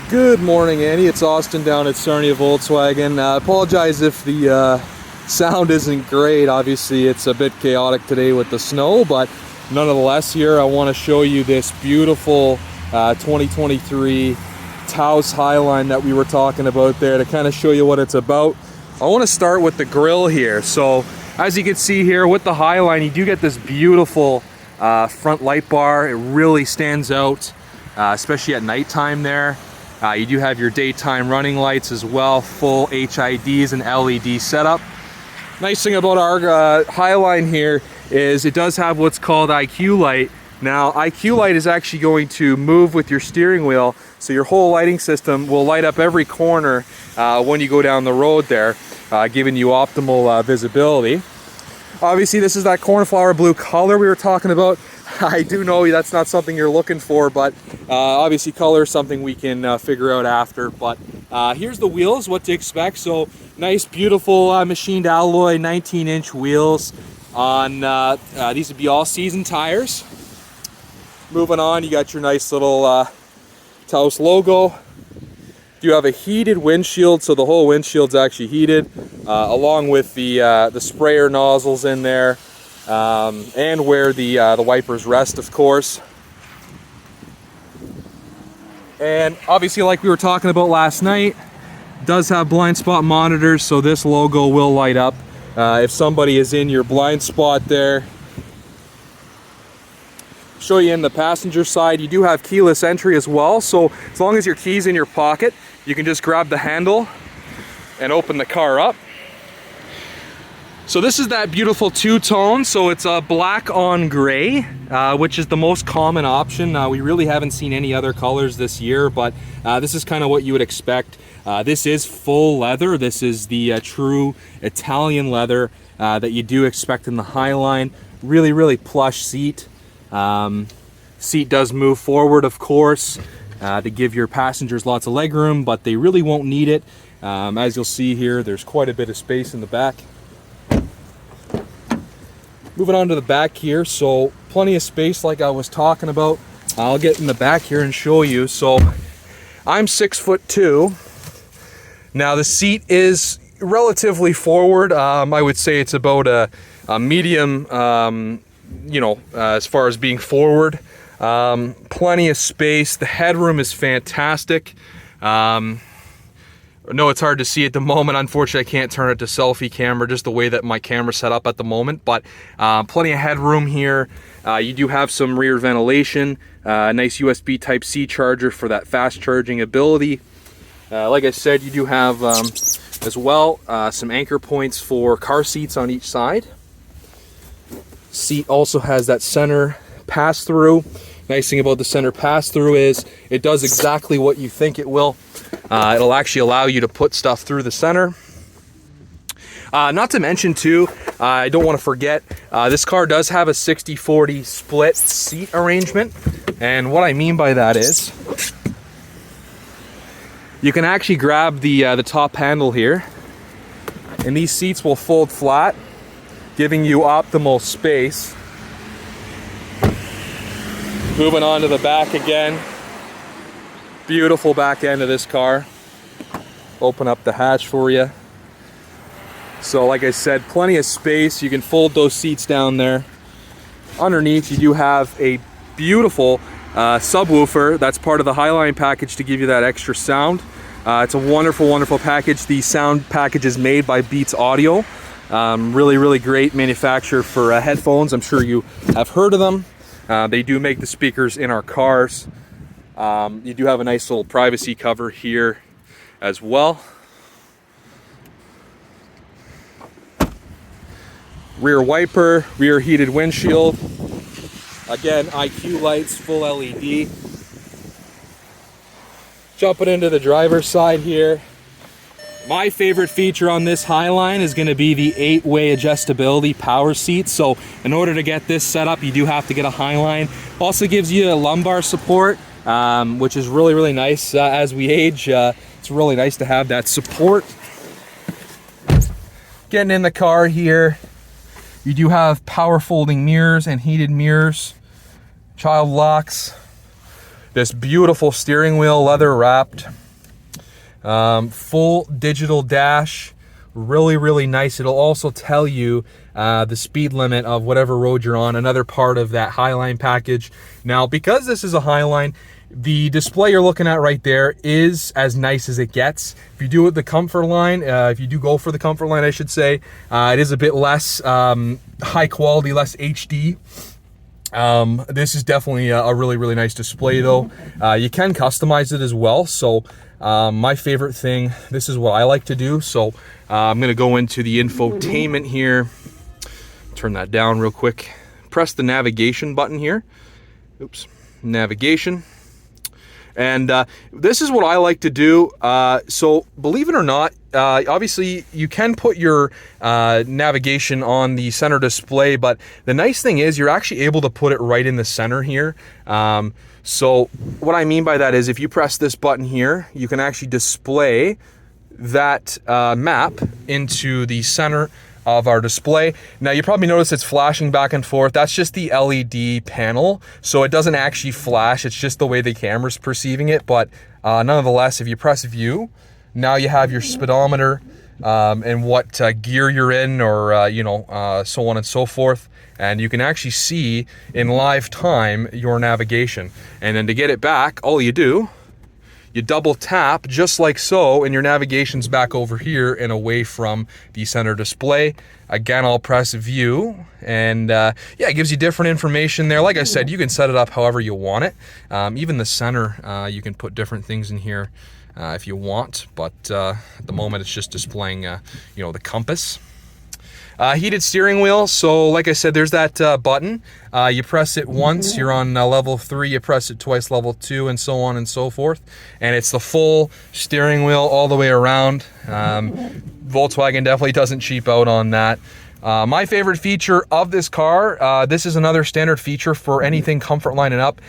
Good morning, Andy. It's Austin down at Sarnia Volkswagen. I apologize if the sound isn't great. Obviously, it's a bit chaotic today with the snow, but nonetheless, here I want to show you this beautiful 2023 Taos Highline that we were talking about there to kind of show you what it's about. I want to start with the grille here. So, as you can see here with the Highline, you do get this beautiful front light bar. It really stands out, especially at nighttime there. You do have your daytime running lights as well, full HIDs and LED setup. Nice thing about our Highline here is it does have what's called IQ light. Now, IQ light is actually going to move with your steering wheel, so your whole lighting system will light up every corner when you go down the road there, giving you optimal visibility. Obviously, this is that cornflower blue color we were talking about. I do know that's not something you're looking for, but obviously color is something we can figure out after. But here's the wheels, what to expect. So nice, beautiful machined alloy 19-inch wheels on, these would be all season tires. Moving on, you got your nice little Taos logo. You have a heated windshield, so the whole windshield's actually heated, along with the sprayer nozzles in there, and where the wipers rest, of course. And obviously, like we were talking about last night, does have blind spot monitors, so this logo will light up if somebody is in your blind spot there. Show you in the passenger side, you do have keyless entry as well, so as long as your key's in your pocket, you can just grab the handle and open the car up. So this is that beautiful two-tone, so it's a black on gray, which is the most common option. We really haven't seen any other colors this year, but this is kind of what you would expect. This is full leather. This is the true Italian leather that you do expect in the Highline. Really, really plush seat. Seat does move forward, of course, to give your passengers lots of leg room, but they really won't need it. As you'll see here, there's quite a bit of space in the back. Moving on to the back here, so plenty of space like I was talking about. I'll get in the back here and show you. So I'm 6'2". Now the seat is relatively forward. I would say it's about a medium, as far as being forward. Plenty of space. The headroom is fantastic. No, it's hard to see at the moment. Unfortunately, I can't turn it to selfie camera, just the way that my camera's set up at the moment. But plenty of headroom here. You do have some rear ventilation. Nice USB Type-C charger for that fast charging ability. Like I said, you do have as well some anchor points for car seats on each side. Seat also has that center pass-through. Nice thing about the center pass-through is it does exactly what you think it will. It'll actually allow you to put stuff through the center. Not to mention too, I don't want to forget, this car does have a 60-40 split seat arrangement. And what I mean by that is, you can actually grab the top handle here, and these seats will fold flat, giving you optimal space. Moving on to the back again. Beautiful back end of this car. Open up the hatch for you. So like I said, plenty of space. You can fold those seats down there. Underneath you do have a beautiful subwoofer. That's part of the Highline package to give you that extra sound. It's a wonderful, wonderful package. The sound package is made by Beats Audio. Really, really great manufacturer for headphones. I'm sure you have heard of them. They do make the speakers in our cars. You do have a nice little privacy cover here as well. Rear wiper, rear heated windshield. Again, IQ lights, full LED. Jumping into the driver's side here. My favorite feature on this Highline is going to be the 8-way adjustability power seat. So in order to get this set up, you do have to get a Highline. Also gives you a lumbar support, which is really, really nice as we age. It's really nice to have that support. Getting in the car here, you do have power folding mirrors and heated mirrors, child locks. this beautiful steering wheel, leather wrapped, full digital dash, really nice. It'll also tell you the speed limit of whatever road you're on, another part of that Highline package. Now, because this is a Highline, the display you're looking at right there is as nice as it gets. If you do it the Comfort line, if you do go for the Comfort line, I should say, it is a bit less high quality, less HD. This is definitely a really nice display though. You can customize it as well. So my favorite thing, this is what I like to do. So I'm going to go into the infotainment here, turn that down real quick, press the navigation button here. Oops, navigation. And this is what I like to do. So believe it or not, obviously you can put your navigation on the center display, but the nice thing is you're actually able to put it right in the center here. So what I mean by that is if you press this button here, you can actually display that map into the center of our display. Now you probably notice it's flashing back and forth. That's just the LED panel. So it doesn't actually flash. It's just the way the camera's perceiving it. But nonetheless, if you press view, now you have your speedometer and what gear you're in, or so on and so forth. And you can actually see in live time your navigation. And then to get it back, all you do, you double tap just like so, and your navigation's back over here and away from the center display. Again, I'll press view, and yeah, it gives you different information there. Like I said, you can set it up however you want it. Even the center, you can put different things in here if you want, but at the moment it's just displaying the compass. Heated steering wheel. So like I said, there's that button. You press it once, you're on level 3, you press it twice, level 2, and so on and so forth. And it's the full steering wheel all the way around. Volkswagen definitely doesn't cheap out on that. My favorite feature of this car, this is another standard feature for anything Comfort line and up.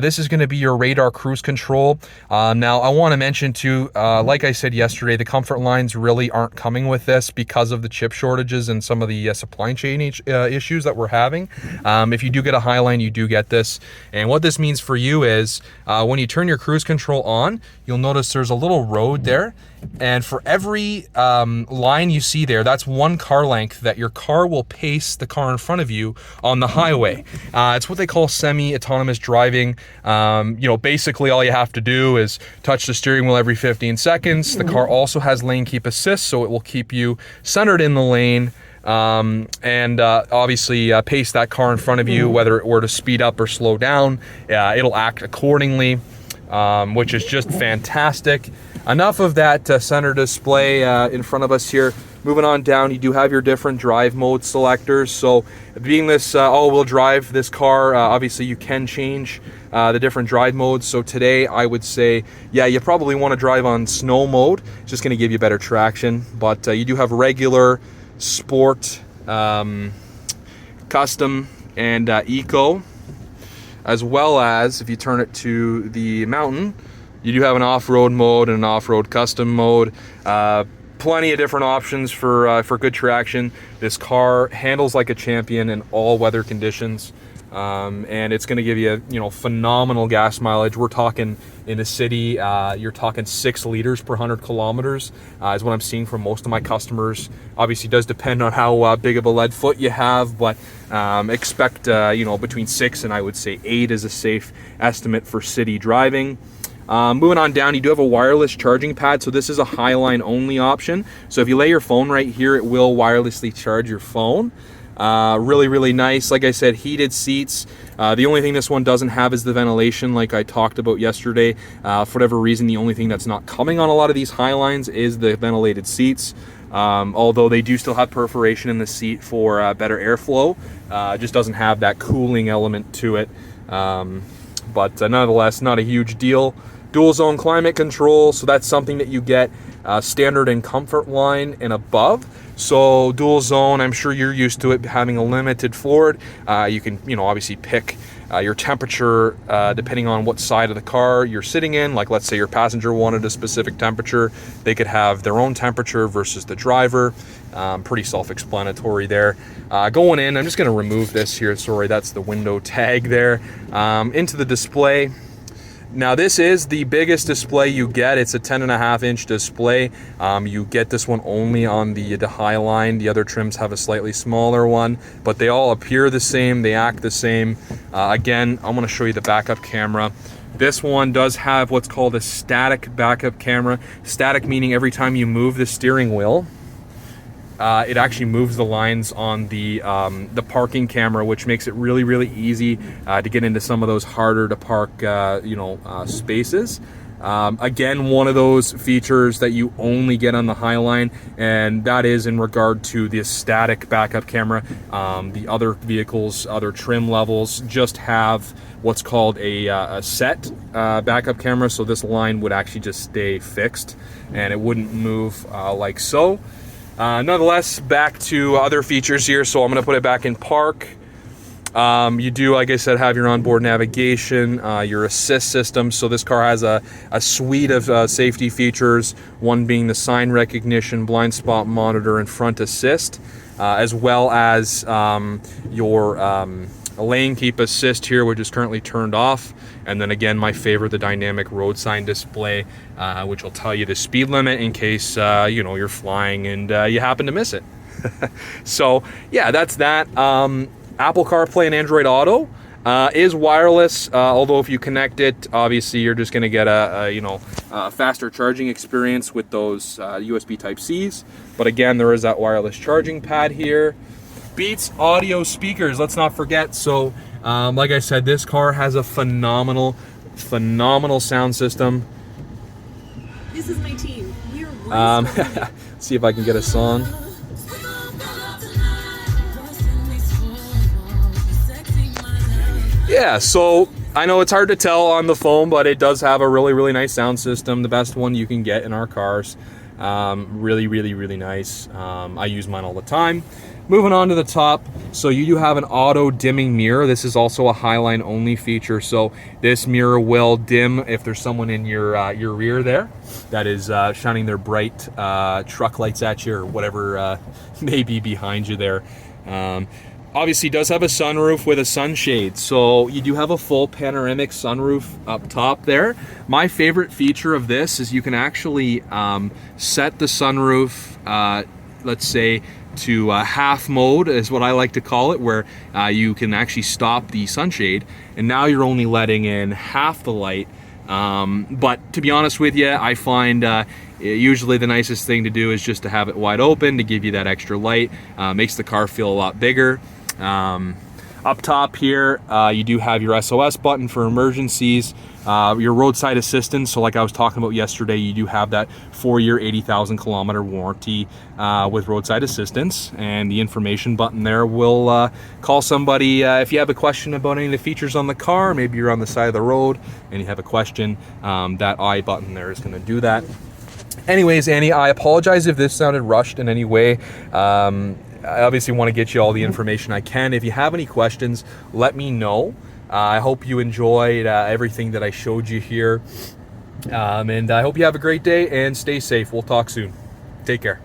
This is going to be your radar cruise control. Now, I want to mention too, like I said yesterday, the Comfort lines really aren't coming with this because of the chip shortages and some of the supply chain issues that we're having. If you do get a Highline, you do get this. And what this means for you is when you turn your cruise control on, you'll notice there's a little road there. And for every line you see there, that's one car length that your car will pace the car in front of you on the highway. It's what they call semi-autonomous driving. Basically all you have to do is touch the steering wheel every 15 seconds. The car also has lane keep assist, so it will keep you centered in the lane. And obviously pace that car in front of you, whether it were to speed up or slow down. It'll act accordingly, which is just fantastic. Enough of that center display in front of us here. Moving on down, you do have your different drive mode selectors. So being this all-wheel drive, this car, obviously you can change the different drive modes. So today I would say, yeah, you probably want to drive on snow mode. It's just going to give you better traction. But you do have regular, sport, custom, and eco. As well as, if you turn it to the mountain, you do have an off-road mode and an off-road custom mode. Plenty of different options for good traction. This car handles like a champion in all weather conditions, and it's going to give you phenomenal gas mileage. We're talking in the city, you're talking 6 liters per 100 kilometers is what I'm seeing from most of my customers. Obviously, it does depend on how big of a lead foot you have, but expect between 6 and I would say 8 is a safe estimate for city driving. Moving on down, you do have a wireless charging pad, so this is a Highline only option. So if you lay your phone right here, it will wirelessly charge your phone. Really nice. Like I said, heated seats. The only thing this one doesn't have is the ventilation, like I talked about yesterday. For whatever reason, the only thing that's not coming on a lot of these Highlines is the ventilated seats. Although they do still have perforation in the seat for better airflow. Just doesn't have that cooling element to it. But nonetheless, not a huge deal. Dual zone climate control, so that's something that you get standard and Comfort line and above. So dual zone, I'm sure you're used to it having a limited floor. You can, obviously pick your temperature depending on what side of the car you're sitting in. Like, let's say your passenger wanted a specific temperature, they could have their own temperature versus the driver. Pretty self-explanatory there. Going in, I'm just going to remove this here. Sorry, that's the window tag there. Into the display. Now this is the biggest display you get. It's a 10.5-inch display. You get this one only on the Highline. The other trims have a slightly smaller one, but they all appear the same. They act the same. Again, I'm going to show you the backup camera. This one does have what's called a static backup camera. Static meaning every time you move the steering wheel, it actually moves the lines on the parking camera, which makes it really, really easy to get into some of those harder to park, spaces. Again, one of those features that you only get on the Highline, and that is in regard to the static backup camera. The other vehicles, other trim levels, just have what's called a set backup camera, so this line would actually just stay fixed and it wouldn't move like so. Nonetheless, back to other features here. So I'm going to put it back in park. You do, like I said, have your onboard navigation, your assist system. So this car has a suite of safety features, one being the sign recognition, blind spot monitor, and front assist, as well as your lane keep assist here, which is currently turned off. And then again, my favorite, the dynamic road sign display, which will tell you the speed limit in case you're flying and you happen to miss it. So yeah, that's that. Apple CarPlay and Android Auto is wireless, although if you connect it, obviously you're just going to get a faster charging experience with those USB Type-Cs. But again, there is that wireless charging pad here. Beats audio speakers, let's not forget. So like I said, this car has a phenomenal sound system. This is my team. We're see if I can get a song. Yeah, so I know it's hard to tell on the phone, but it does have a really, really nice sound system, the best one you can get in our cars. Really, really, really nice. I use mine all the time. Moving on to the top, so you do have an auto dimming mirror. This is also a Highline only feature, so this mirror will dim if there's someone in your rear there that is shining their bright truck lights at you or whatever may be behind you there. Obviously does have a sunroof with a sunshade, so you do have a full panoramic sunroof up top there. My favorite feature of this is you can actually set the sunroof, let's say, to half mode is what I like to call it, where you can actually stop the sunshade, and now you're only letting in half the light. But to be honest with you, I find usually the nicest thing to do is just to have it wide open to give you that extra light. Makes the car feel a lot bigger. Up top here, you do have your SOS button for emergencies, your roadside assistance. So like I was talking about yesterday, you do have that 4-year, 80,000 kilometer warranty with roadside assistance, and the information button there will call somebody if you have a question about any of the features on the car. Maybe you're on the side of the road and you have a question, that I button there is going to do that. Anyways, Annie, I apologize if this sounded rushed in any way. I obviously want to get you all the information I can. If you have any questions, let me know. I hope you enjoyed everything that I showed you here. And I hope you have a great day and stay safe. We'll talk soon. Take care.